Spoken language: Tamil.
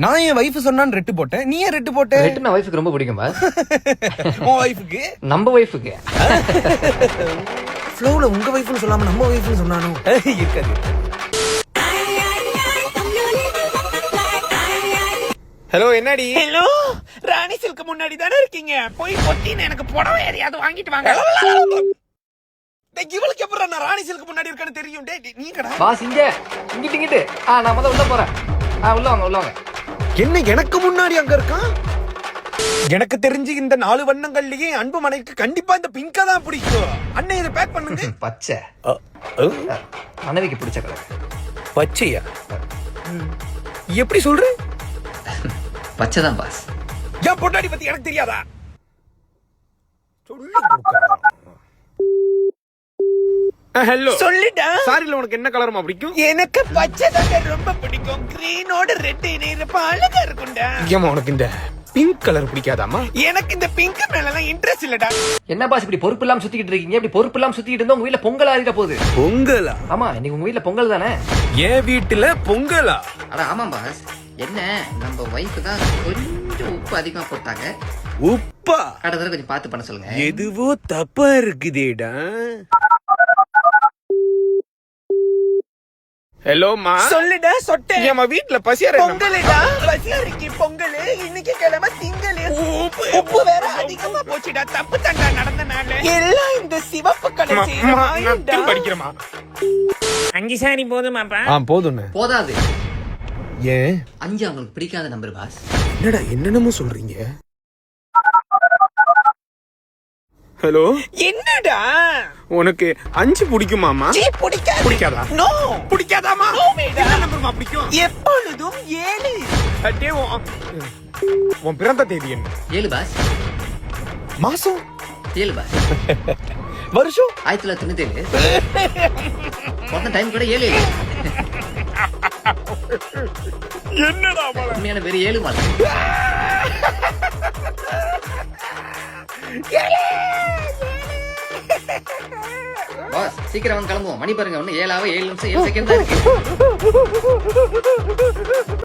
நான் என் வைஃப் சொன்னான்னு ரெட்டு போட்டேன், நீ ஏன் ரெட்டு போட்ட? ரெட்டு நான் வைஃபுக்கு ரொம்ப பிடிக்கும் பாஸ். உன் வைஃபுக்கு? நம்ம வைஃபுக்கு. ஃப்ளோல உங்க வைஃப்னு சொல்லாம நம்ம வைஃப்னு சொன்னானோ? இருக்காது. ஹலோ, என்னடி? ஹலோ, ராணி சில்க் முன்னாடி தானே இருக்கீங்க? போய் பொட்டின்னு எனக்கு புடவை எதையாவது வாங்கிட்டு வாங்க. இவளுக்கு எப்பறம் நான் ராணி சில்க் முன்னாடி இருக்கேன்னு தெரியும்? நீ கடா பாஸ் இங்கிட்டு. நான் முத உள்ள போறேன். உள்ள வாங்க. என்ன எனக்கு முன்னாடி அங்க இருக்கான்? எனக்கு தெரிஞ்சு இந்த 4 வண்ணங்கள்லயே அன்பு மனைக்கு கண்டிப்பா இந்த பிங்கா தான் பிடிக்கும். அண்ணன் இதை பேக் பண்ணுங்க. பச்சை மனைவிக்கு பிடிச்ச கலர். பச்சையா? எப்படி சொல்ற? பச்சை தான் பாஸ். ஏன் பொண்டாடி பத்தி எனக்கு தெரியாதா? ஹலோ, சொல்லிட்டா. சாரில உனக்கு என்ன கலர்மா பிடிக்கும்? எனக்கு பச்சை தாங்க ரொம்ப பிடிக்கும். கிரீனோட ரெட் இணையறப்ப அழகா இருக்கும்டா. ஏமா உனக்கு இந்த பிங்க் கலர் பிடிக்காதாமா? எனக்கு இந்த பிங்க் மேல எல்லாம் இன்ட்ரெஸ்ட் இல்லடா. என்ன பாஸ் இப்படி பொறுப்பு இல்லாம சுத்திக்கிட்டு இருக்கீங்க? இப்படி பொறுப்பு இல்லாம சுத்திக்கிட்டு இருந்தா உங்க வீட்ல பொங்கலா இருக்க போகுது. பொங்கலா? ஆமா, இன்னைக்கு உங்க வீட்ல பொங்கல் தானே? என் வீட்டுல பொங்கலா? அட ஆமா பாஸ். என்ன நம்ம வைஃப் தான் கொஞ்சம் உப்பு அதிகமா போட்டாங்க. உப்பா? அடுத்த தடவை கொஞ்சம் பார்த்து பண்ண சொல்லுங்க. எதுவோ தப்பா இருக்குதேடா. ஹலோமா. சொல்லுடா சொட்டை. ஏமா வீட்டுல பசியார? பொங்கலுடா. பசியாரிக்கு பொங்கல். இன்னைக்கு கிழமை திங்கள். உப்பு வேற அதிகமா போச்சுடா. தப்பு தண்டா நடந்தனால எல்லாம் இந்த சிவப்பு கலர் செய்யறா. படிக்கிறமா? 5 சாரி போதுமாப்பா? போதும்ண்ணே. போதாது. ஏன்? 5 அவங்களுக்கு பிடிக்காத நம்பர் பாஸ். என்னடா என்னென்னமோ சொல்றீங்க? ஹலோ, என்னடா உனக்கு 5 பிடிக்குமாமா? பிடிக்காது. பிடிக்காதா? நோ. பிடிக்காதாமா? நோ மேடா. என்ன நம்பர்மா பிடிக்கும்? எப்பொழுதும் 7. அடே, உன் பிறந்த தேதி என்ன? 7 பாஸ். மாசம்? 7 பாஸ். வருஷம்? 1997. மொத்த டைம் கூட 7. என்னடா உண்மையான பேரு 7 பாஸ். பாஸ் சீக்கிரம் வந்து கிளம்புவோம். மணி பாருங்க, 7 நிமிஷம் 7 செகண்ட் தான் இருக்கு.